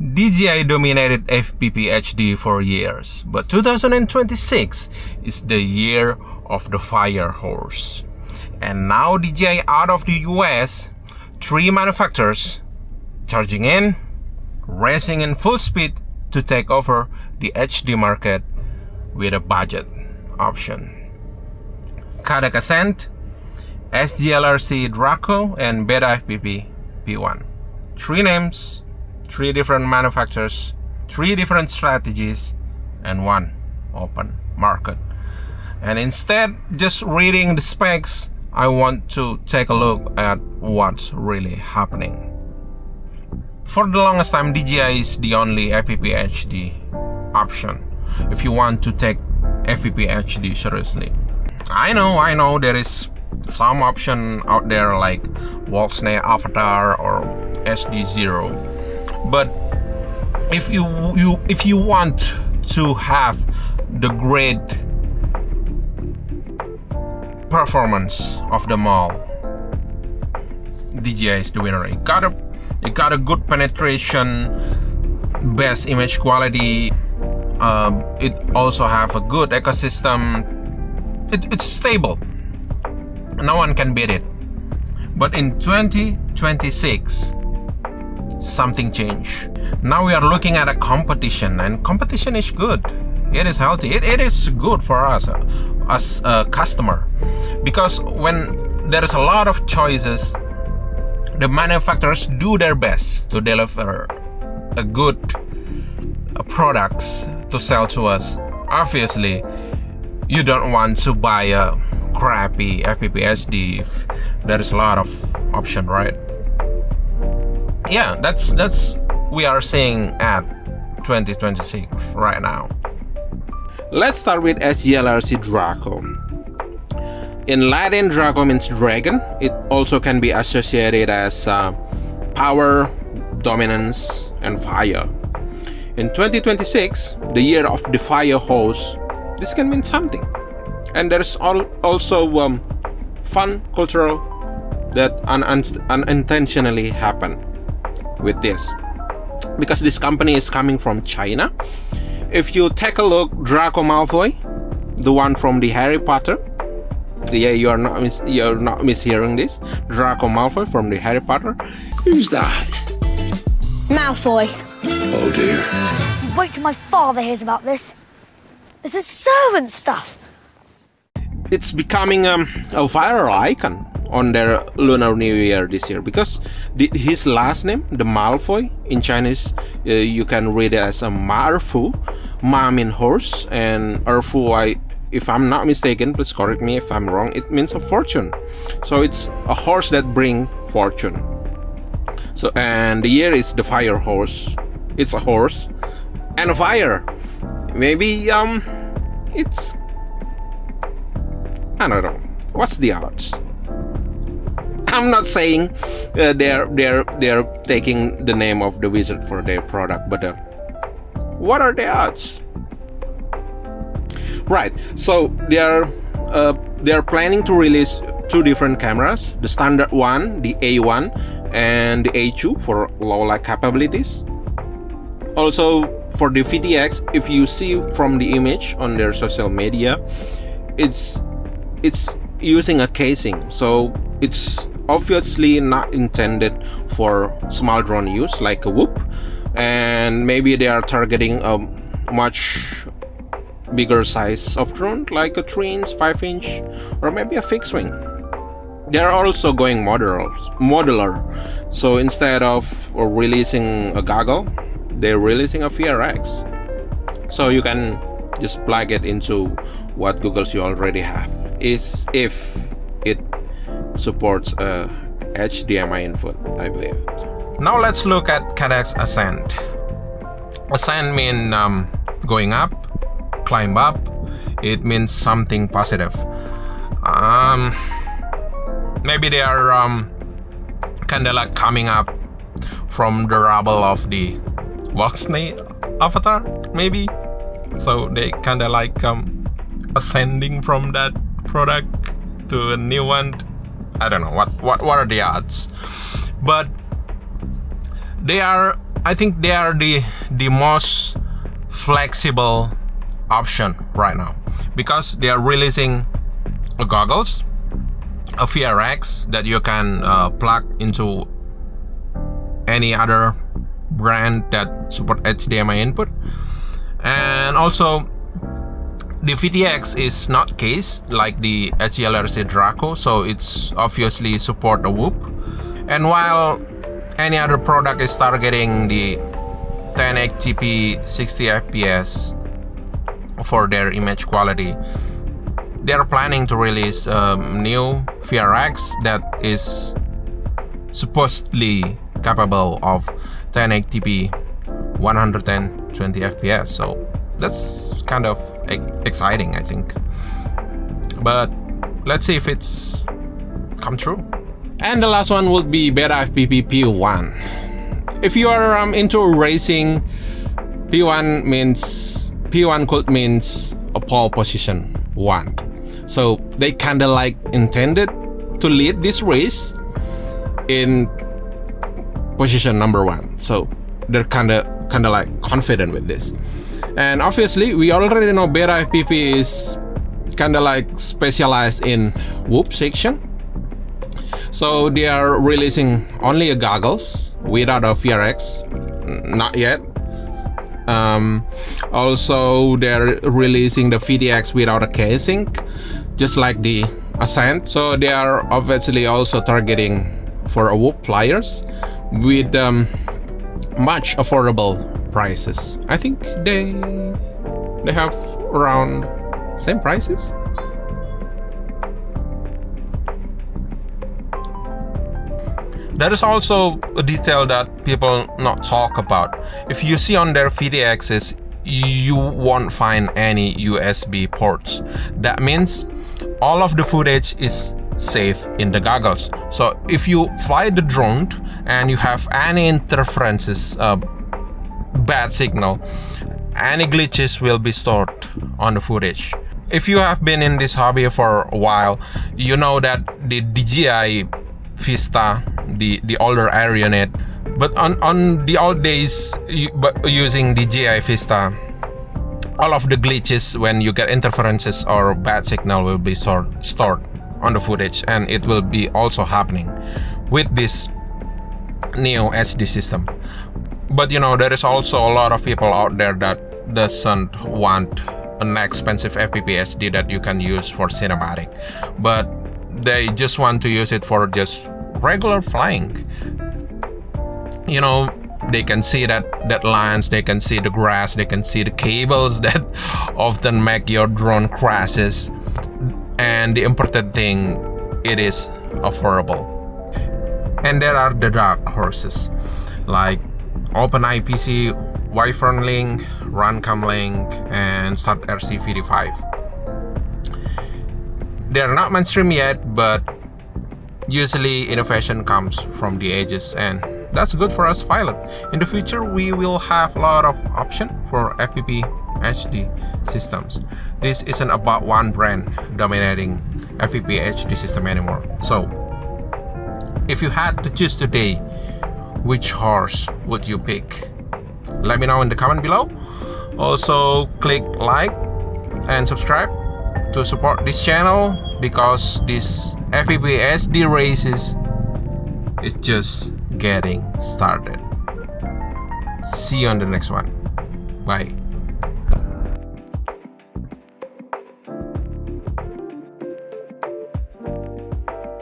DJI dominated FPV HD for years, but 2026 is the year of the fire horse. And now DJI out of the US, 3 manufacturers charging in, racing in full speed to take over the HD market with a budget option. Caddx Ascent, HGLRC Draco, and Betafpv P1. 3 names, 3 different manufacturers, 3 different strategies, and 1 open market. And instead just reading the specs, I want to take a look at what's really happening. For the longest time, DJI is the only FPV HD option if you want to take FPV HD seriously. I know there is some option out there like Wolfsnake Avatar or SD0, but if you want to have the great performance of them all, DJI is the winner. It got a good penetration, best image quality. It also have a good ecosystem. It's stable. No one can beat it. But in 2026, something changed. Now we are looking at a competition, and competition is good. It is healthy. It is good for us as a customer, because when there is a lot of choices, the manufacturers do their best to deliver a good products to sell to us. Obviously, you don't want to buy a crappy FPV HD if there is a lot of option, right? Yeah, that's we are seeing at 2026 right now. Let's start with HGLRC Draco. In Latin, Draco means dragon. It also can be associated as power, dominance, and fire. In 2026, the year of the fire hose, this can mean something. And there's also fun cultural that unintentionally happen with this, because this company is coming from China. If you take a look, Draco Malfoy, the one from the Harry Potter, yeah, you're not mishearing this. Draco Malfoy from the Harry Potter. Who's that? Malfoy. Oh dear. Wait till my father hears about this. This is servant stuff. It's becoming a viral icon on their Lunar New Year this year, because his last name, the Malfoy, in Chinese you can read it as a Marfu. Ma means horse, and Erfu, if I'm not mistaken, please correct me if I'm wrong, it means a fortune. So it's a horse that bring fortune. So, and the year is the fire horse. It's a horse and a fire. Maybe it's, I don't know. What's the odds? I'm not saying they're taking the name of the wizard for their product, but what are the odds? Right. So they're planning to release 2 different cameras: the standard one, the A1, and the A2 for low light capabilities. Also for the VTX, if you see from the image on their social media, it's using a casing, so it's obviously not intended for small drone use like a whoop, and maybe they are targeting a much bigger size of drone like a 3-inch, 5-inch, or maybe a fixed wing. They're also going modular, so instead of releasing a goggle, they're releasing a VRX, so you can just plug it into what goggles you already have, is if it supports a HDMI input, I believe. Now let's look at Caddx Ascent. Ascent means going up, climb up. It means something positive. Maybe they are kind of like coming up from the rubble of the Wolfsnake Avatar, maybe. So they kind of like ascending from that product to a new one. I don't know what are the odds, but they are I think they are the most flexible option right now, because they are releasing goggles, a VRX that you can plug into any other brand that support HDMI input, and also the VTX is not cased like the HGLRC Draco, so it's obviously support a whoop. And while any other product is targeting the 1080p 60 fps for their image quality, they are planning to release a new VRX that is supposedly capable of 1080p 120 fps. So that's kind of exciting, I think. But let's see if it's come true. And the last one would be Betafpv P1. If you are into racing, P1 could means a pole position 1. So they kinda like intended to lead this race in position number 1. So they're kinda like confident with this. And obviously we already know Betafpv is kinda like specialized in whoop section. So they are releasing only a goggles without a VRX, not yet. Also they're releasing the VTX without a casing, just like the Ascent. So they are obviously also targeting for a whoop flyers with much affordable prices. I think they have around same prices. There is also a detail that people not talk about. If you see on their VTXs, you won't find any USB ports. That means all of the footage is safe in the goggles. So if you fly the drone and you have any interferences, bad signal, any glitches will be stored on the footage. If you have been in this hobby for a while, you know that the DJI Vista, the older Aeronet, but on the old days, using DJI Vista, all of the glitches when you get interferences or bad signal will be stored on the footage, and it will be also happening with this new HD system. But you know, there is also a lot of people out there that doesn't want an expensive FPV HD that you can use for cinematic, but they just want to use it for just regular flying. You know, they can see that lines, they can see the grass, they can see the cables that often make your drone crashes, and the important thing, it is affordable. And there are the dark horses like OpenIPC, Wyvern Link, Runcam Link, and StartRC VD5. They are not mainstream yet, but usually innovation comes from the edges, and that's good for us pilot. In the future, we will have a lot of options for FPV HD systems. This isn't about one brand dominating FPV HD system anymore. So, if you had to choose today, which horse would you pick? Let me know in the comment below. Also, click like and subscribe to support this channel, because this FPV HD races is just getting started. See you on the next one. Bye.